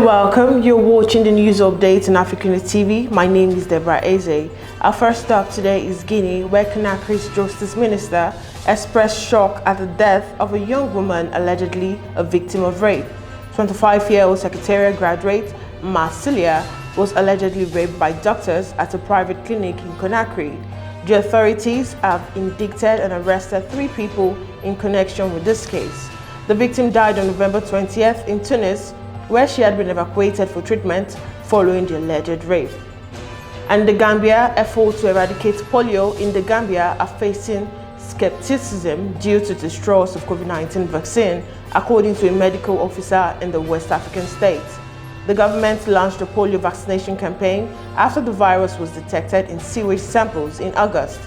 welcome. You're watching the news updates on AFRICUNIA TV. My name is Deborah Ezeh. Our first stop today is Guinea, where Conakry's Justice Minister expressed shock at the death of a young woman allegedly a victim of rape. 25-year-old secretariat graduate Marcelia was allegedly raped by doctors at a private clinic in Conakry. The authorities have indicted and arrested 3 people in connection with this case. The victim died on November 20th in Tunis, where she had been evacuated for treatment following the alleged rape. And the Gambia, efforts to eradicate polio in the Gambia are facing scepticism due to the straws of COVID-19 vaccine, according to a medical officer in the West African state. The government launched a polio vaccination campaign after the virus was detected in sewage samples in August.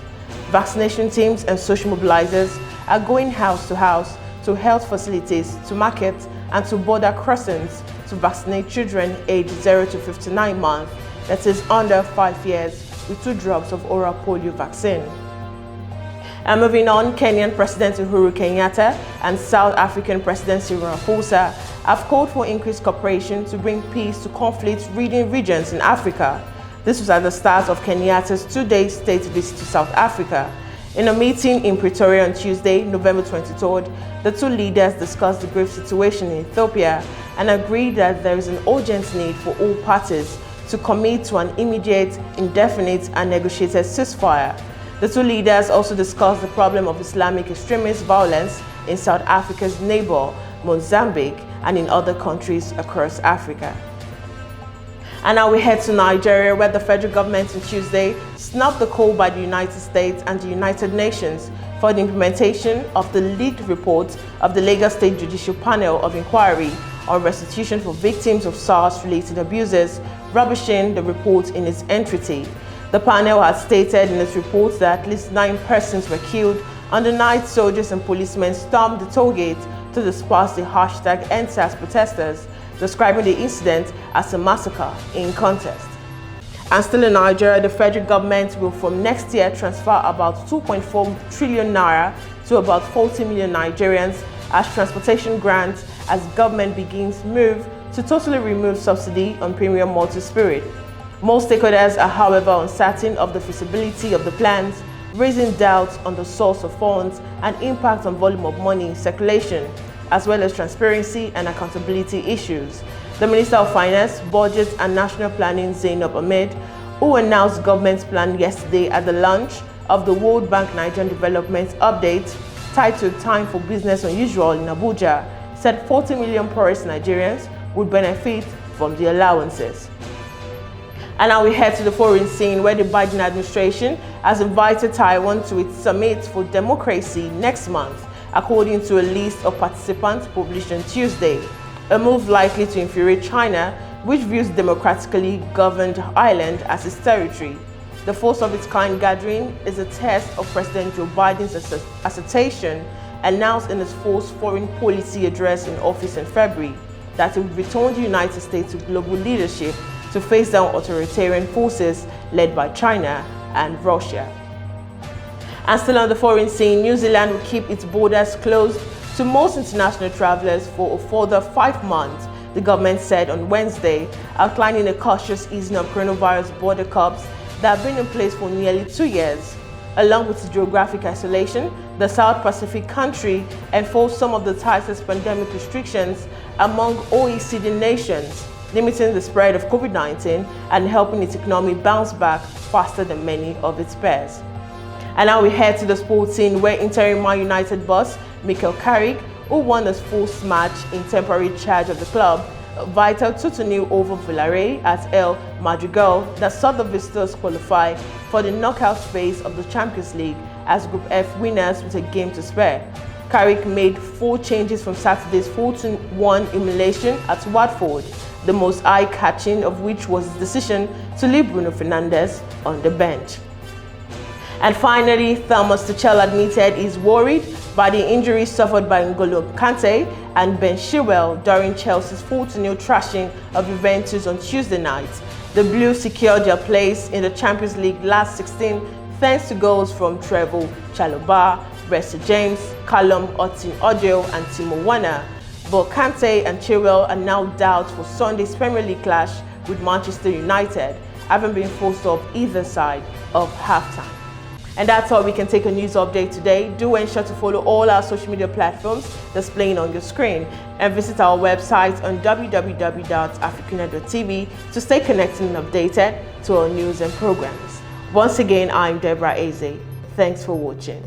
Vaccination teams and social mobilizers are going house to house to health facilities, to markets, and to border crossings to vaccinate children aged 0 to 59 months, that is under 5 years, with 2 drops of oral polio vaccine. And moving on, Kenyan President Uhuru Kenyatta and South African President Cyril Ramaphosa have called for increased cooperation to bring peace to conflict-ridden regions in Africa. This was at the start of Kenyatta's 2-day state visit to South Africa. In a meeting in Pretoria on Tuesday, November 23rd, the 2 leaders discussed the grave situation in Ethiopia and agreed that there is an urgent need for all parties to commit to an immediate, indefinite, and negotiated ceasefire. The 2 leaders also discussed the problem of Islamic extremist violence in South Africa's neighbor, Mozambique, and in other countries across Africa. And now we head to Nigeria, where the federal government on Tuesday snubbed the call by the United States and the United Nations for the implementation of the leaked report of the Lagos State Judicial Panel of Inquiry on restitution for victims of SARS-related abuses, rubbishing the report in its entirety. The panel had stated in its report that at least 9 persons were killed on the night soldiers and policemen stormed the toll gate to disperse the #EndSARS protesters, describing the incident as a massacre in contest. And still in Nigeria, the federal government will from next year transfer about 2.4 trillion naira to about 40 million Nigerians as transportation grants as government begins move to totally remove subsidy on premium multi-spirit. Most stakeholders are, however, uncertain of the feasibility of the plans, raising doubts on the source of funds and impact on volume of money in circulation, as well as transparency and accountability issues. The Minister of Finance, Budget and National Planning, Zainab Ahmed, who announced government's plan yesterday at the launch of the World Bank Nigerian Development Update, titled Time for Business Unusual in Abuja, said 40 million poorest Nigerians would benefit from the allowances. And now we head to the foreign scene, where the Biden administration has invited Taiwan to its Summit for Democracy next month, according to a list of participants published on Tuesday, a move likely to infuriate China, which views democratically governed island as its territory. The first-of-its-kind gathering is a test of President Joe Biden's assertion, announced in his first foreign policy address in office in February, that he would return the United States to global leadership to face down authoritarian forces led by China and Russia. And still on the foreign scene, New Zealand will keep its borders closed to most international travelers for a further 5 months, the government said on Wednesday, outlining a cautious easing of coronavirus border curbs that have been in place for nearly 2 years. Along with its geographic isolation, the South Pacific country enforced some of the tightest pandemic restrictions among OECD nations, limiting the spread of COVID-19 and helping its economy bounce back faster than many of its peers. And now we head to the sports scene, where interim Man United boss Mikel Carrick, who won his first match in temporary charge of the club, vital 2-0 over Villarreal at El Madrigal, that saw the visitors qualify for the knockout phase of the Champions League as Group F winners with a game to spare. Carrick made 4 changes from Saturday's 4-1 humiliation at Watford, the most eye-catching of which was his decision to leave Bruno Fernandes on the bench. And finally, Tuchel admitted he's worried by the injuries suffered by Kante and Ben Chilwell during Chelsea's 4-0 thrashing of Juventus on Tuesday night. The Blues secured their place in the Champions League last 16 thanks to goals from Trevoh Chalobah, Reece James, Callum Hudson-Odoi and Timo Werner. But Kante and Chilwell are now doubts for Sunday's Premier League clash with Manchester United, having been forced off either side of halftime. And that's all we can take a news update today. Do ensure to follow all our social media platforms displaying on your screen and visit our website on www.africunia.tv to stay connected and updated to our news and programs. Once again, I'm Deborah Ezeh. Thanks for watching.